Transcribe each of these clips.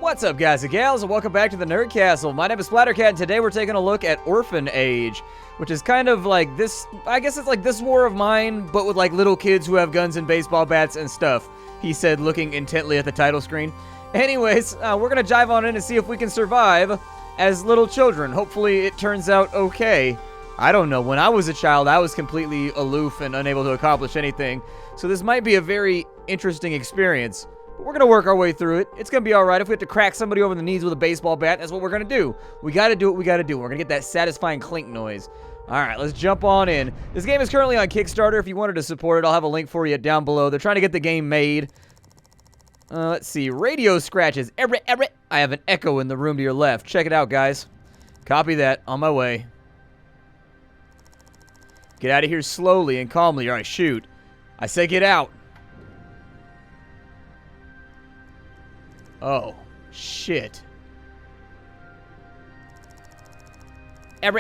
What's up, guys and gals, and welcome back to the Nerd Castle. My name is Splat, and today we're taking a look at Orphan Age, which is kind of like this, I guess it's like This War of Mine, but with like little kids who have guns and baseball bats and stuff, he said, looking intently at the title screen. Anyways, we're gonna dive on in and see if we can survive as little children. Hopefully it turns out okay. I don't know, when I was a child, I was completely aloof and unable to accomplish anything, so this might be a very interesting experience. But we're going to work our way through it. It's going to be alright. If we have to crack somebody over the knees with a baseball bat, that's what we're going to do. We got to do what we got to do. We're going to get that satisfying clink noise. Alright, let's jump on in. This game is currently on Kickstarter. If you wanted to support it, I'll have a link for you down below. They're trying to get the game made. Let's see. Radio scratches. I have an echo in the room to your left. Check it out, guys. Copy that. On my way. Get out of here slowly and calmly, or I shoot. I say get out. Oh, shit. I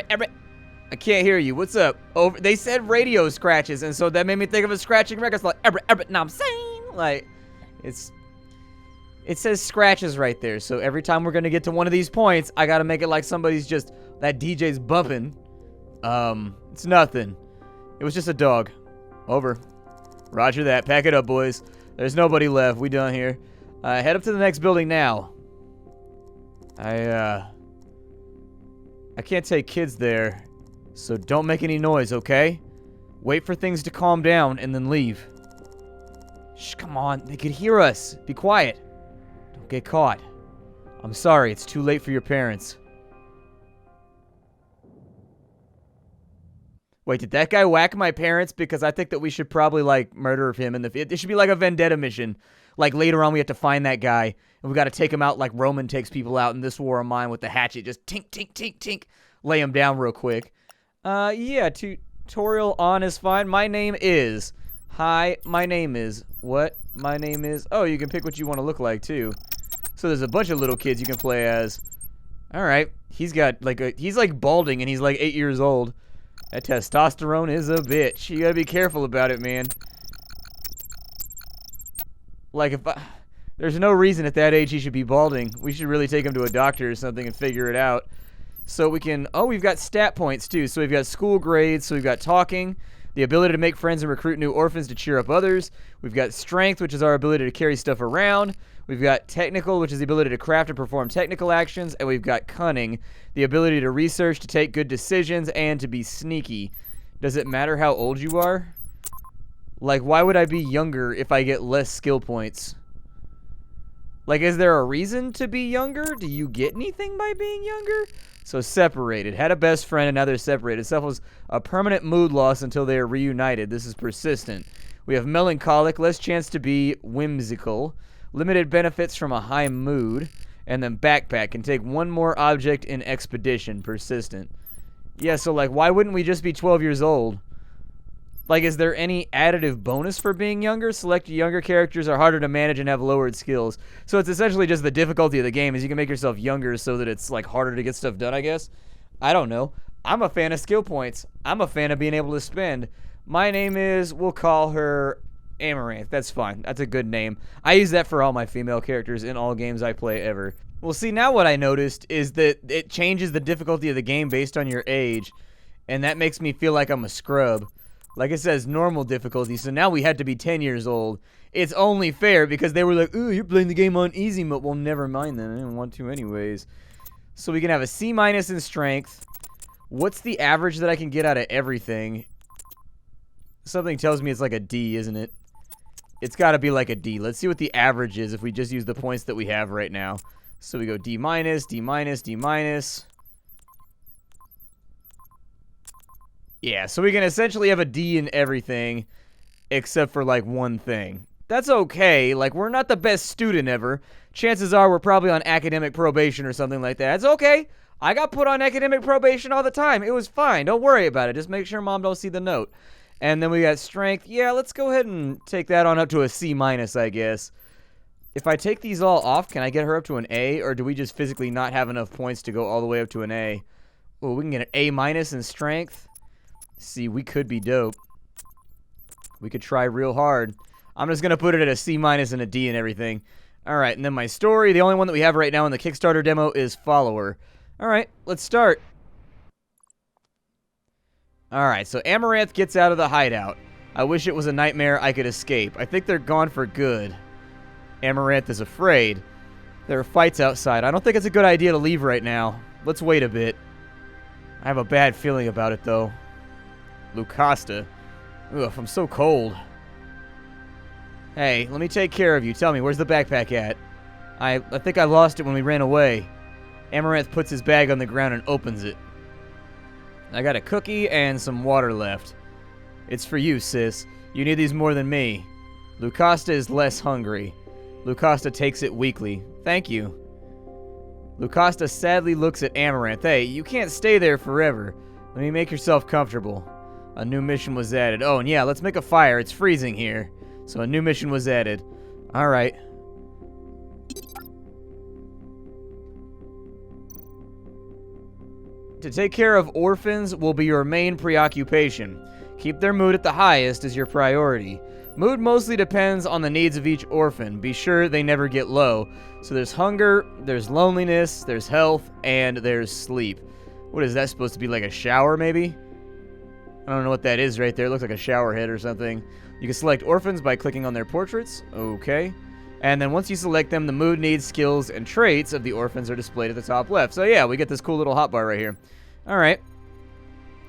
can't hear you. What's up? Over. They said radio scratches, and so that made me think of a scratching record. It's like, know I'm saying? Like, it says scratches right there, so every time we're gonna get to one of these points, I gotta make it like somebody's just, that DJ's bumping. It's nothing. It was just a dog. Over. Roger that. Pack it up, boys. There's nobody left. We done here. Head up to the next building now. I can't take kids there, so don't make any noise, okay? Wait for things to calm down and then leave. Shh, come on. They could hear us. Be quiet. Don't get caught. I'm sorry. It's too late for your parents. Wait, did that guy whack my parents? Because I think that we should probably, like, murder him in the... It should be like a vendetta mission. Like, later on, we have to find that guy, and we got to take him out like Roman takes people out in This War of Mine with the hatchet. Just tink, tink, tink, tink. Lay him down real quick. Yeah, tutorial on is fine. My name is... Hi, my name is... What? My name is... Oh, you can pick what you want to look like, too. So there's a bunch of little kids you can play as. Alright. He's got, like, he's, like, balding, and he's, like, 8 years old. That testosterone is a bitch. You gotta be careful about it, man. Like, there's no reason at that age he should be balding. We should really take him to a doctor or something and figure it out. So we can... Oh, we've got stat points, too. So we've got school grades. So we've got talking. The ability to make friends and recruit new orphans to cheer up others. We've got strength, which is our ability to carry stuff around. We've got technical, which is the ability to craft and perform technical actions. And we've got cunning, the ability to research, to take good decisions, and to be sneaky. Does it matter how old you are? Like, why would I be younger if I get less skill points? Like, is there a reason to be younger? Do you get anything by being younger? So, separated. Had a best friend and now they're separated. Suffers a permanent mood loss until they are reunited. This is persistent. We have melancholic, less chance to be whimsical. Limited benefits from a high mood. And then backpack. Can take one more object in expedition. Persistent. Yeah, so, like, why wouldn't we just be 12 years old? Like, is there any additive bonus for being younger? Select younger characters are harder to manage and have lowered skills. So it's essentially just the difficulty of the game is you can make yourself younger so that it's, like, harder to get stuff done, I guess. I don't know. I'm a fan of skill points. I'm a fan of being able to spend. My name is, we'll call her Amaranth. That's fine. That's a good name. I use that for all my female characters in all games I play ever. Well, see, now what I noticed is that it changes the difficulty of the game based on your age. And that makes me feel like I'm a scrub. Like it says normal difficulty, so now we had to be 10 years old. It's only fair because they were like, ooh, you're playing the game on easy mode. Well, never mind then. I didn't want to anyways. So we can have a C- in strength. What's the average that I can get out of everything? Something tells me it's like a D, isn't it? It's got to be like a D. Let's see what the average is if we just use the points that we have right now. So we go D-, D-, D-. Yeah, so we can essentially have a D in everything except for, like, one thing. That's okay. Like, we're not the best student ever. Chances are we're probably on academic probation or something like that. It's okay. I got put on academic probation all the time. It was fine. Don't worry about it. Just make sure Mom don't see the note. And then we got strength. Yeah, let's go ahead and take that on up to a C-, I guess. If I take these all off, can I get her up to an A? Or do we just physically not have enough points to go all the way up to an A? Oh, we can get an A- in strength. See, we could be dope. We could try real hard. I'm just going to put it at a C- and a D and everything. Alright, and then my story. The only one that we have right now in the Kickstarter demo is Follower. Alright, let's start. Alright, so Amaranth gets out of the hideout. I wish it was a nightmare I could escape. I think they're gone for good. Amaranth is afraid. There are fights outside. I don't think it's a good idea to leave right now. Let's wait a bit. I have a bad feeling about it, though. Lucasta. Ugh, I'm so cold. Hey, let me take care of you. Tell me, where's the backpack at? I think I lost it when we ran away. Amaranth puts his bag on the ground and opens it. I got a cookie and some water left. It's for you, sis. You need these more than me. Lucasta is less hungry. Lucasta takes it weakly. Thank you. Lucasta sadly looks at Amaranth. Hey, you can't stay there forever. Let me make yourself comfortable. A new mission was added. Oh, and yeah, let's make a fire. It's freezing here. So a new mission was added. Alright. To take care of orphans will be your main preoccupation. Keep their mood at the highest as your priority. Mood mostly depends on the needs of each orphan. Be sure they never get low. So there's hunger, there's loneliness, there's health, and there's sleep. What is that supposed to be, like a shower maybe? I don't know what that is right there. It looks like a shower head or something. You can select orphans by clicking on their portraits. Okay. And then once you select them, the mood, needs, skills, and traits of the orphans are displayed at the top left. So yeah, we get this cool little hotbar right here. Alright.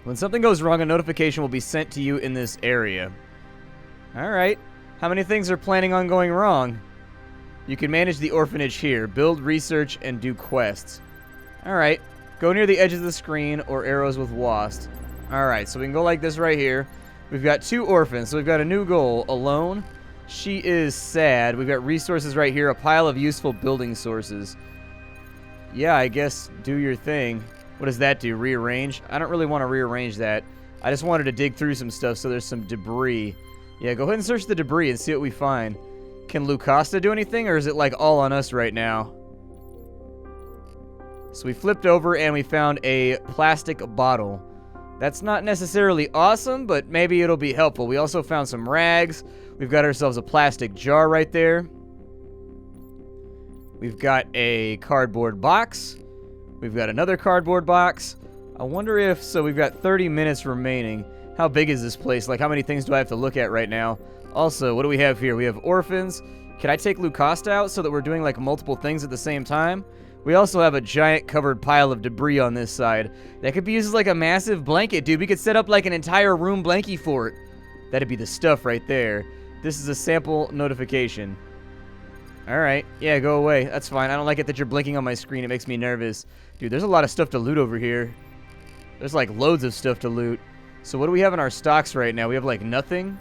When something goes wrong, a notification will be sent to you in this area. Alright. How many things are planning on going wrong? You can manage the orphanage here. Build, research, and do quests. Alright. Go near the edge of the screen or arrows with wasp. Alright, so we can go like this right here. We've got 2 orphans, so we've got a new goal. Alone. She is sad. We've got resources right here. A pile of useful building sources. Yeah, I guess do your thing. What does that do? Rearrange? I don't really want to rearrange that. I just wanted to dig through some stuff so there's some debris. Yeah, go ahead and search the debris and see what we find. Can Lucasta do anything, or is it like all on us right now? So we flipped over and we found a plastic bottle. That's not necessarily awesome, but maybe it'll be helpful. We also found some rags. We've got ourselves a plastic jar right there. We've got a cardboard box. We've got another cardboard box. I wonder if... So we've got 30 minutes remaining. How big is this place? Like, how many things do I have to look at right now? Also, what do we have here? We have orphans. Can I take Lucasta out so that we're doing, like, multiple things at the same time? We also have a giant covered pile of debris on this side. That could be used as, like, a massive blanket, dude. We could set up, like, an entire room blankie fort. That'd be the stuff right there. This is a sample notification. Alright. Yeah, go away. That's fine. I don't like it that you're blinking on my screen. It makes me nervous. Dude, there's a lot of stuff to loot over here. There's, like, loads of stuff to loot. So what do we have in our stocks right now? We have, like, nothing?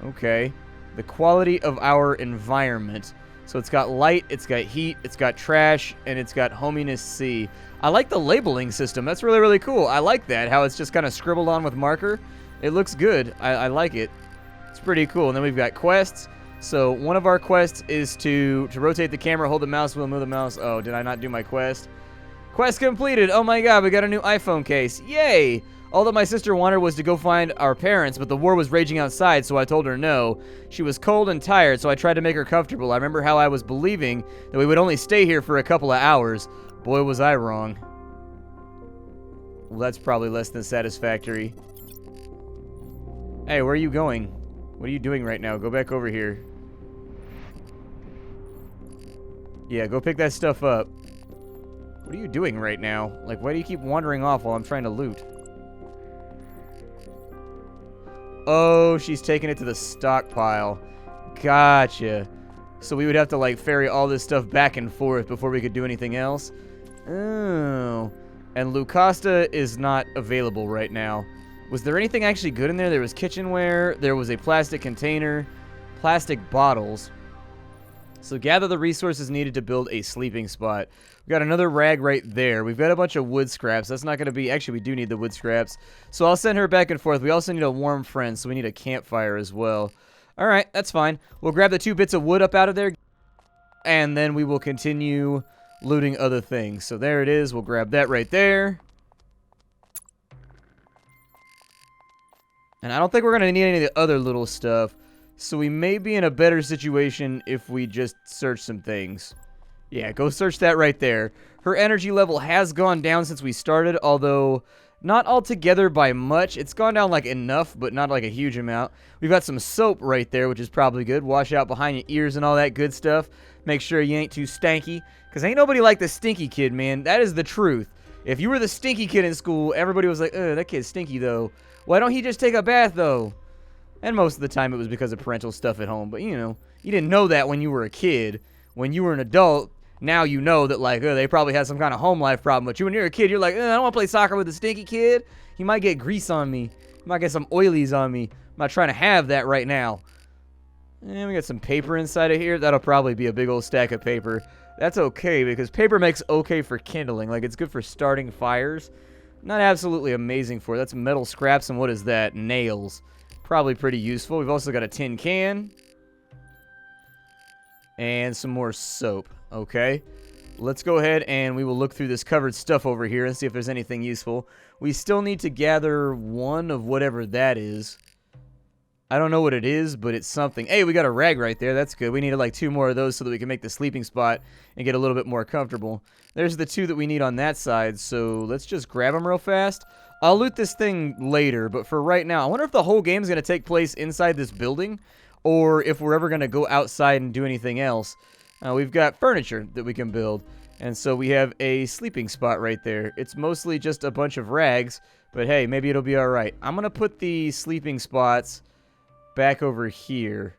Okay. The quality of our environment. So it's got light, it's got heat, it's got trash, and it's got hominess C. I like the labeling system. That's really, really cool. I like that, how it's just kind of scribbled on with marker. It looks good. I like it. It's pretty cool. And then we've got quests. So one of our quests is to rotate the camera, hold the mouse wheel, move the mouse. Oh, did I not do my quest? Quest completed. Oh my god, we got a new iPhone case. Yay! All that my sister wanted was to go find our parents, but the war was raging outside, so I told her no. She was cold and tired, so I tried to make her comfortable. I remember how I was believing that we would only stay here for a couple of hours. Boy, was I wrong. Well, that's probably less than satisfactory. Hey, where are you going? What are you doing right now? Go back over here. Yeah, go pick that stuff up. What are you doing right now? Like, why do you keep wandering off while I'm trying to loot? Oh, she's taking it to the stockpile. Gotcha. So we would have to, like, ferry all this stuff back and forth before we could do anything else? Oh. And Lucasta is not available right now. Was there anything actually good in there? There was kitchenware. There was a plastic container. Plastic bottles. So gather the resources needed to build a sleeping spot. We've got another rag right there. We've got a bunch of wood scraps. That's not going to be... Actually, we do need the wood scraps. So I'll send her back and forth. We also need a warm friend, so we need a campfire as well. Alright, that's fine. We'll grab the 2 bits of wood up out of there. And then we will continue looting other things. So there it is. We'll grab that right there. And I don't think we're going to need any of the other little stuff. So we may be in a better situation if we just search some things. Yeah, go search that right there. Her energy level has gone down since we started, although not altogether by much. It's gone down like enough, but not like a huge amount. We've got some soap right there, which is probably good. Wash out behind your ears and all that good stuff. Make sure you ain't too stanky, because ain't nobody like the stinky kid, man. That is the truth. If you were the stinky kid in school, everybody was like, ugh, that kid's stinky, though. Why don't he just take a bath, though? And most of the time it was because of parental stuff at home. But, you know, you didn't know that when you were a kid. When you were an adult, now you know that, like, they probably had some kind of home life problem. But when you're a kid, you're like, I don't want to play soccer with the stinky kid. He might get grease on me. He might get some oilies on me. I'm not trying to have that right now. And we got some paper inside of here. That'll probably be a big old stack of paper. That's okay, because paper makes okay for kindling. Like, it's good for starting fires. Not absolutely amazing for it. That's metal scraps, and what is that? Nails. Probably pretty useful. We've also got a tin can. And some more soap. Okay. Let's go ahead and we will look through this covered stuff over here and see if there's anything useful. We still need to gather one of whatever that is. I don't know what it is, but it's something. Hey, we got a rag right there. That's good. We needed like 2 more of those so that we can make the sleeping spot and get a little bit more comfortable. There's the 2 that we need on that side, so let's just grab them real fast. I'll loot this thing later, but for right now, I wonder if the whole game is going to take place inside this building, or if we're ever going to go outside and do anything else. We've got furniture that we can build, and so we have a sleeping spot right there. It's mostly just a bunch of rags, but hey, maybe it'll be alright. I'm going to put the sleeping spots back over here.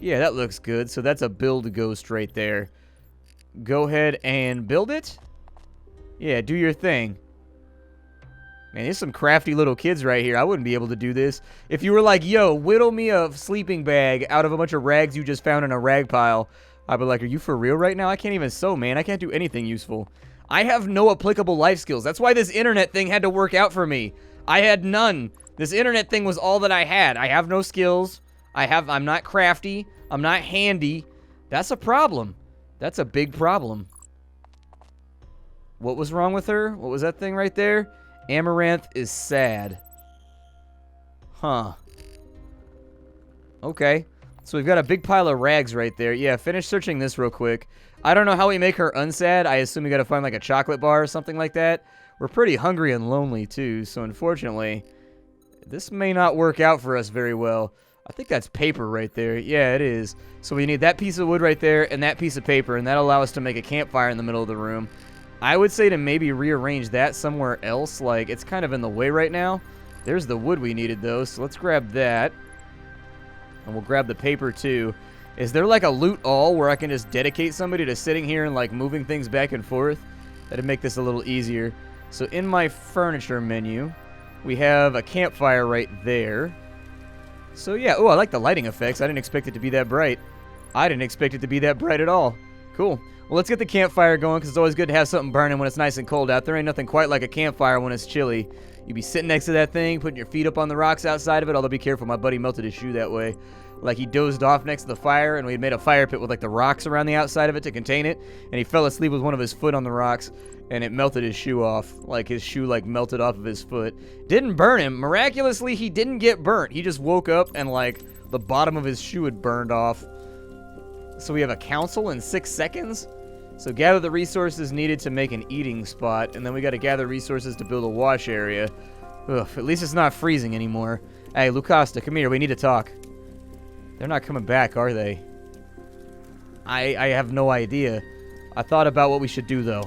Yeah, that looks good. So that's a build ghost right there. Go ahead and build it. Yeah, do your thing. Man, there's some crafty little kids right here. I wouldn't be able to do this. If you were like, yo, whittle me a sleeping bag out of a bunch of rags you just found in a rag pile, I'd be like, are you for real right now? I can't even sew, man. I can't do anything useful. I have no applicable life skills. That's why this internet thing had to work out for me. I had none. This internet thing was all that I had. I have no skills. I'm not crafty. I'm not handy. That's a problem. That's a big problem. What was wrong with her? What was that thing right there? Amaranth is sad. Huh. Okay. So we've got a big pile of rags right there. Yeah, finish searching this real quick. I don't know how we make her unsad. I assume we gotta find like a chocolate bar or something like that. We're pretty hungry and lonely too, so unfortunately, this may not work out for us very well. I think that's paper right there. Yeah, it is. So we need that piece of wood right there and that piece of paper, and that'll allow us to make a campfire in the middle of the room. I would say to maybe rearrange that somewhere else. Like, it's kind of in the way right now. There's the wood we needed, though, so let's grab that. And we'll grab the paper, too. Is there, like, a loot all where I can just dedicate somebody to sitting here and, like, moving things back and forth? That'd make this a little easier. So in my furniture menu, we have a campfire right there. So, yeah. Oh, I like the lighting effects. I didn't expect it to be that bright. I didn't expect it to be that bright at all. Cool. Well, let's get the campfire going, because it's always good to have something burning when it's nice and cold out. There ain't nothing quite like a campfire when it's chilly. You'd be sitting next to that thing, putting your feet up on the rocks outside of it. Although, be careful. My buddy melted his shoe that way. Like, he dozed off next to the fire, and we had made a fire pit with, like, the rocks around the outside of it to contain it. And he fell asleep with one of his foot on the rocks, and it melted his shoe off. Like, his shoe, like, melted off of his foot. Didn't burn him. Miraculously, he didn't get burnt. He just woke up, and, like, the bottom of his shoe had burned off. So we have a council in 6 seconds? So gather the resources needed to make an eating spot, and then we got to gather resources to build a wash area. Ugh, at least it's not freezing anymore. Hey, Lucasta, come here. We need to talk. They're not coming back, are they? I have no idea. I thought about what we should do, though.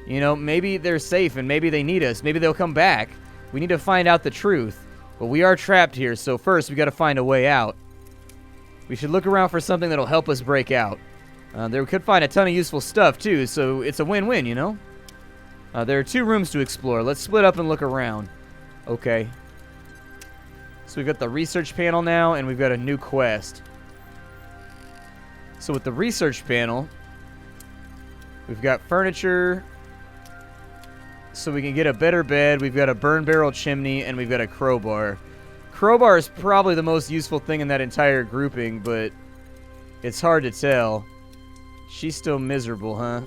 You know, maybe they're safe, and maybe they need us. Maybe they'll come back. We need to find out the truth. But we are trapped here, so first we got to find a way out. We should look around for something that'll help us break out. There we could find a ton of useful stuff, too, so it's a win-win, you know? There are 2 rooms to explore. Let's split up and look around. Okay. So we've got the research panel now, and we've got a new quest. So with the research panel, we've got furniture, so we can get a better bed. We've got a burn barrel chimney, and we've got a crowbar. Crowbar is probably the most useful thing in that entire grouping, but it's hard to tell. She's still miserable, huh?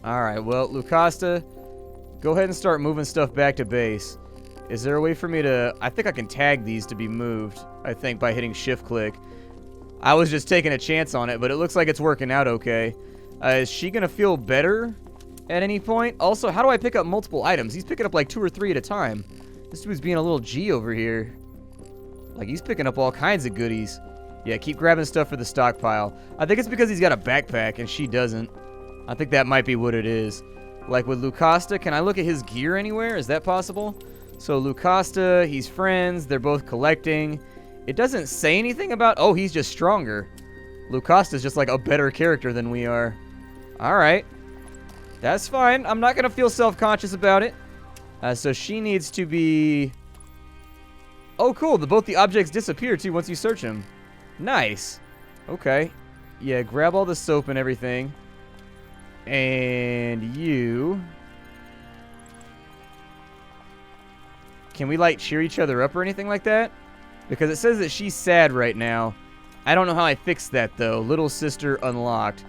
Alright, well, Lucasta, go ahead and start moving stuff back to base. Is there a way for me to... I think I can tag these to be moved, I think, by hitting shift-click. I was just taking a chance on it, but it looks like it's working out okay. Is she going to feel better at any point? Also, how do I pick up multiple items? He's picking up like 2 or 3 at a time. This dude's being a little G over here. Like, he's picking up all kinds of goodies. Yeah, keep grabbing stuff for the stockpile. I think it's because he's got a backpack and she doesn't. I think that might be what it is. Like with Lucasta, can I look at his gear anywhere? Is that possible? So Lucasta, he's friends. They're both collecting. It doesn't say anything about... Oh, he's just stronger. Lucasta's just like a better character than we are. Alright. That's fine. I'm not going to feel self-conscious about it. So she needs to be... Oh, cool. Both the objects disappear, too, once you search them. Nice. Okay. Yeah, grab all the soap and everything. And you... Can we, like, cheer each other up or anything like that? Because it says that she's sad right now. I don't know how I fixed that, though. Little sister unlocked.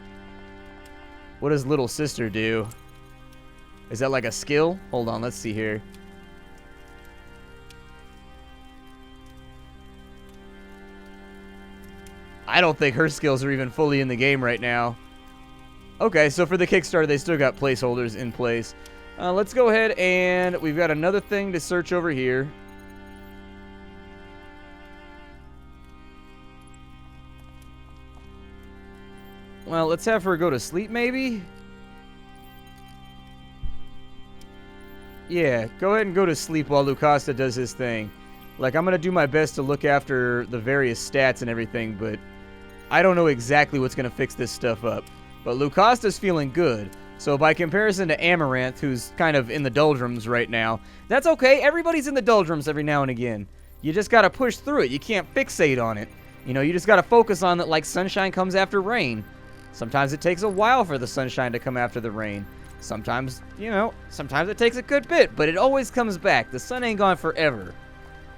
What does little sister do? Is that like a skill? Hold on, let's see here. I don't think her skills are even fully in the game right now. Okay, so for the Kickstarter, they still got placeholders in place. Let's go ahead and we've got another thing to search over here. Well, let's have her go to sleep, maybe? Yeah, go ahead and go to sleep while Lucasta does his thing. Like, I'm going to do my best to look after the various stats and everything, but I don't know exactly what's going to fix this stuff up. But Lucasta's feeling good. So by comparison to Amaranth, who's kind of in the doldrums right now, that's okay. Everybody's in the doldrums every now and again. You just got to push through it. You can't fixate on it. You know, you just got to focus on that like sunshine comes after rain. Sometimes it takes a while for the sunshine to come after the rain. Sometimes, you know, sometimes it takes a good bit, but it always comes back. The sun ain't gone forever.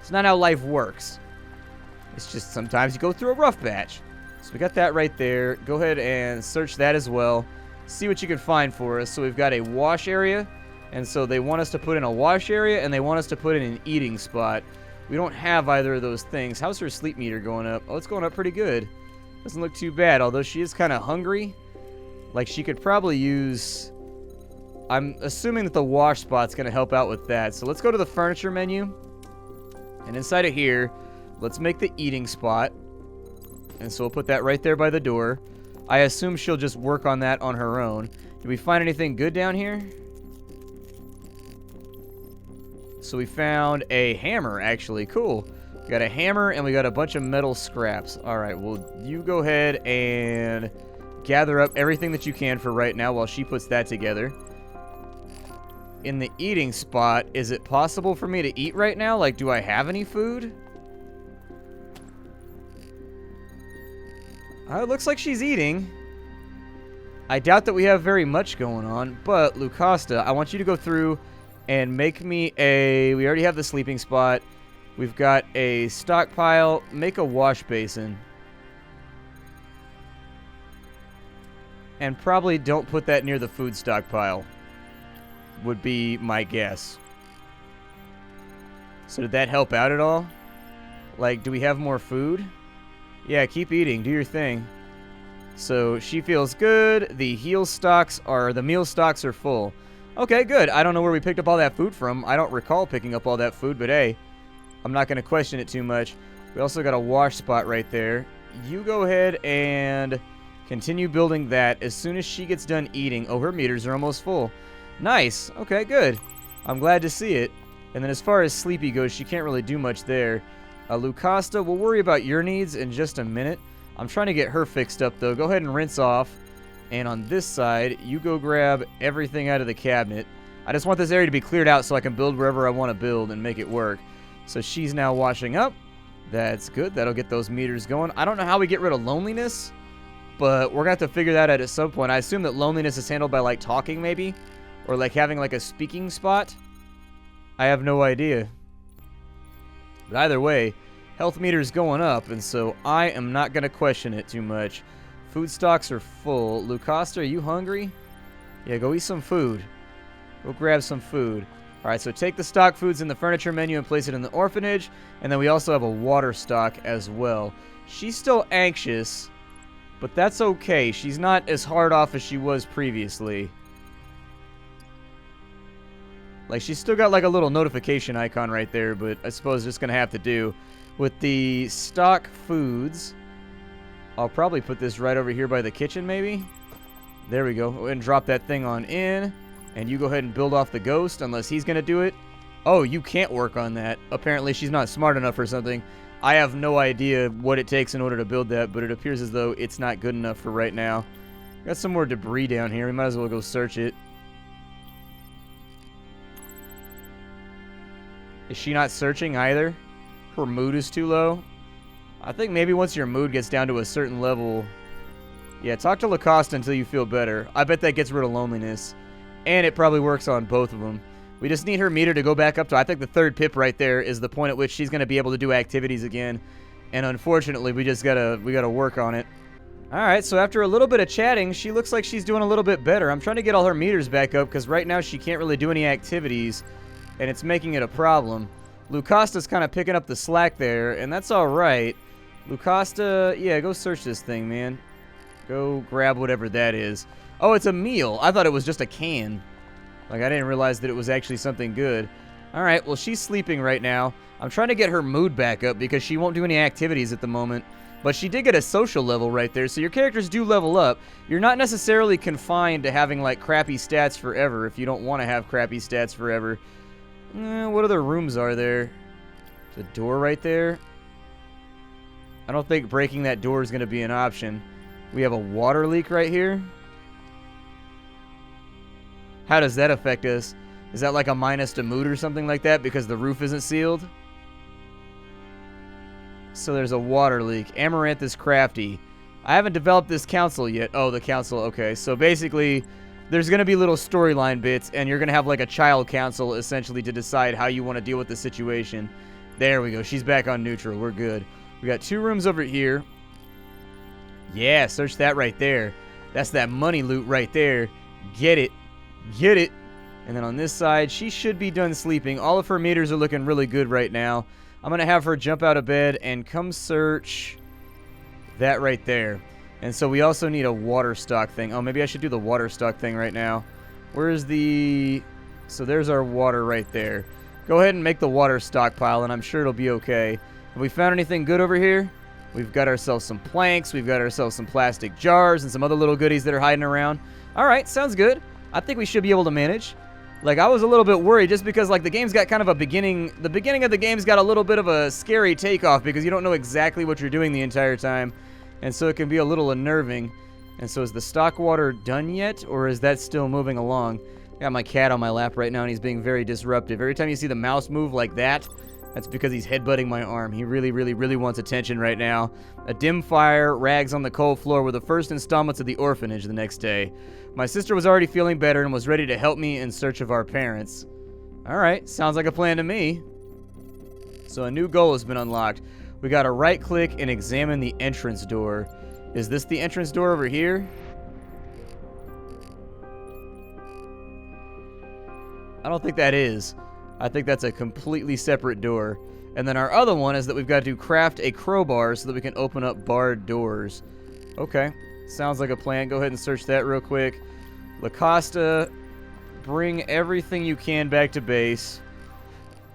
It's not how life works. It's just sometimes you go through a rough patch. So we got that right there. Go ahead and search that as well. See what you can find for us. So we've got a wash area. And so they want us to put in a wash area, and they want us to put in an eating spot. We don't have either of those things. How's her sleep meter going up? Oh, it's going up pretty good. Doesn't look too bad, although she is kind of hungry. Like, she could probably use... I'm assuming that the wash spot's going to help out with that. So let's go to the furniture menu. And inside of here, let's make the eating spot. And so we'll put that right there by the door. I assume she'll just work on that on her own. Did we find anything good down here? So we found a hammer, actually. Cool. We got a hammer, and we got a bunch of metal scraps. Alright, well, you go ahead and gather up everything that you can for right now while she puts that together. In the eating spot, is it possible for me to eat right now? Like, do I have any food? It looks like she's eating. I doubt that we have very much going on, but Lucasta, I want you to go through and make me a... We already have the sleeping spot. We've got a stockpile. Make a wash basin. And probably don't put that near the food stockpile. Would be my guess. So did that help out at all? Like, do we have more food? Yeah, keep eating. Do your thing. So she feels good. The meal stocks are full. Okay, good. I don't know where we picked up all that food from. I don't recall picking up all that food, but hey, I'm not going to question it too much. We also got a wash spot right there. You go ahead and continue building that. As soon as she gets done eating... Oh, her meters are almost full. Nice. Okay, good. I'm glad to see it. And then as far as Sleepy goes, she can't really do much there. Lucasta, we'll worry about your needs in just a minute. I'm trying to get her fixed up, though. Go ahead and rinse off. And on this side, you go grab everything out of the cabinet. I just want this area to be cleared out so I can build wherever I want to build and make it work. So she's now washing up. That's good. That'll get those meters going. I don't know how we get rid of loneliness, but we're going to have to figure that out at some point. I assume that loneliness is handled by, like, talking, maybe? Or, like, having, like, a speaking spot? I have no idea. But either way, health meter's going up, and so I am not going to question it too much. Food stocks are full. Lucasta, are you hungry? Yeah, go eat some food. Go grab some food. All right, so take the stock foods in the furniture menu and place it in the orphanage. And then we also have a water stock as well. She's still anxious, but that's okay. She's not as hard off as she was previously. Like, she's still got like a little notification icon right there, but I suppose just going to have to do. With the stock foods, I'll probably put this right over here by the kitchen maybe. There we go. Go ahead and drop that thing on in. And you go ahead and build off the ghost unless he's going to do it. Oh, you can't work on that. Apparently she's not smart enough or something. I have no idea what it takes in order to build that, but it appears as though it's not good enough for right now. Got some more debris down here. We might as well go search it. Is she not searching either? Her mood is too low. I think maybe once your mood gets down to a certain level... Yeah, talk to Lacoste until you feel better. I bet that gets rid of loneliness. And it probably works on both of them. We just need her meter to go back up to... I think the third pip right there is the point at which she's going to be able to do activities again. And unfortunately, we gotta work on it. Alright, so after a little bit of chatting, she looks like she's doing a little bit better. I'm trying to get all her meters back up, because right now she can't really do any activities. And it's making it a problem. Lucasta's kind of picking up the slack there, and that's alright. Lucasta, yeah, go search this thing, man. Go grab whatever that is. Oh, it's a meal. I thought it was just a can. Like, I didn't realize that it was actually something good. Alright, well, she's sleeping right now. I'm trying to get her mood back up because she won't do any activities at the moment. But she did get a social level right there, so your characters do level up. You're not necessarily confined to having, like, crappy stats forever if you don't want to have crappy stats forever. What other rooms are there? There's a door right there. I don't think breaking that door is going to be an option. We have a water leak right here. How does that affect us? Is that like a minus to mood or something like that because the roof isn't sealed? So there's a water leak. Amaranth is crafty. I haven't developed this council yet. Oh, the council. Okay, so basically there's going to be little storyline bits and you're going to have like a child council essentially to decide how you want to deal with the situation. There we go. She's back on neutral. We're good. We got 2 rooms over here. Yeah, search that right there. That's that money loot right there. Get it. Get it. And then on this side, she should be done sleeping. All of her meters are looking really good right now. I'm going to have her jump out of bed and come search that right there. And so we also need a water stock thing. Oh, maybe I should do the water stock thing right now. Where's the... So there's our water right there. Go ahead and make the water stockpile, and I'm sure it'll be okay. Have we found anything good over here? We've got ourselves some planks. We've got ourselves some plastic jars and some other little goodies that are hiding around. All right, sounds good. I think we should be able to manage. Like, I was a little bit worried just because, like, the game's got kind of a beginning... The beginning of the game's got a little bit of a scary takeoff because you don't know exactly what you're doing the entire time. And so it can be a little unnerving. And so is the stock water done yet, or is that still moving along? I got my cat on my lap right now, and he's being very disruptive. Every time you see the mouse move like that, that's because he's headbutting my arm. He really, really, really wants attention right now. A dim fire, rags on the cold floor were the first installments of the orphanage the next day. My sister was already feeling better and was ready to help me in search of our parents. Alright, sounds like a plan to me. So a new goal has been unlocked. We gotta right-click and examine the entrance door. Is this the entrance door over here? I don't think that is. I think that's a completely separate door. And then our other one is that we've got to craft a crowbar so that we can open up barred doors. Okay. Sounds like a plan. Go ahead and search that real quick. Lacosta, bring everything you can back to base.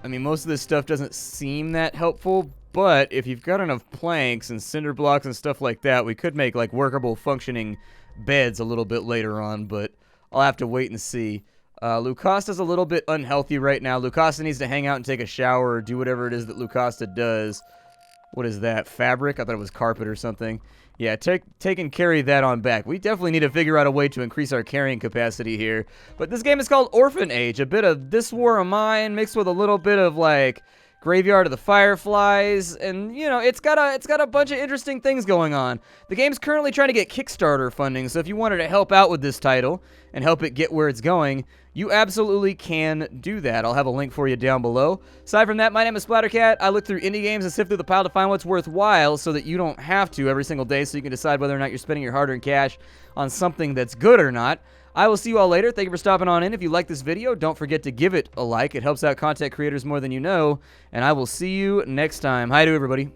I mean, most of this stuff doesn't seem that helpful, but if you've got enough planks and cinder blocks and stuff like that, we could make, like, workable, functioning beds a little bit later on, but I'll have to wait and see. Lucasta's a little bit unhealthy right now. Lucasta needs to hang out and take a shower or do whatever it is that Lucasta does. What is that? Fabric? I thought it was carpet or something. Yeah, take and carry that on back. We definitely need to figure out a way to increase our carrying capacity here. But this game is called Orphan Age. A bit of This War of Mine mixed with a little bit of, like, Graveyard of the Fireflies, and, you know, it's got a bunch of interesting things going on. The game's currently trying to get Kickstarter funding, so if you wanted to help out with this title and help it get where it's going, you absolutely can do that. I'll have a link for you down below. Aside from that, my name is Splattercat. I look through indie games and sift through the pile to find what's worthwhile so that you don't have to every single day, so you can decide whether or not you're spending your hard-earned cash on something that's good or not. I will see you all later. Thank you for stopping on in. If you like this video, don't forget to give it a like. It helps out content creators more than you know. And I will see you next time. Hi to everybody.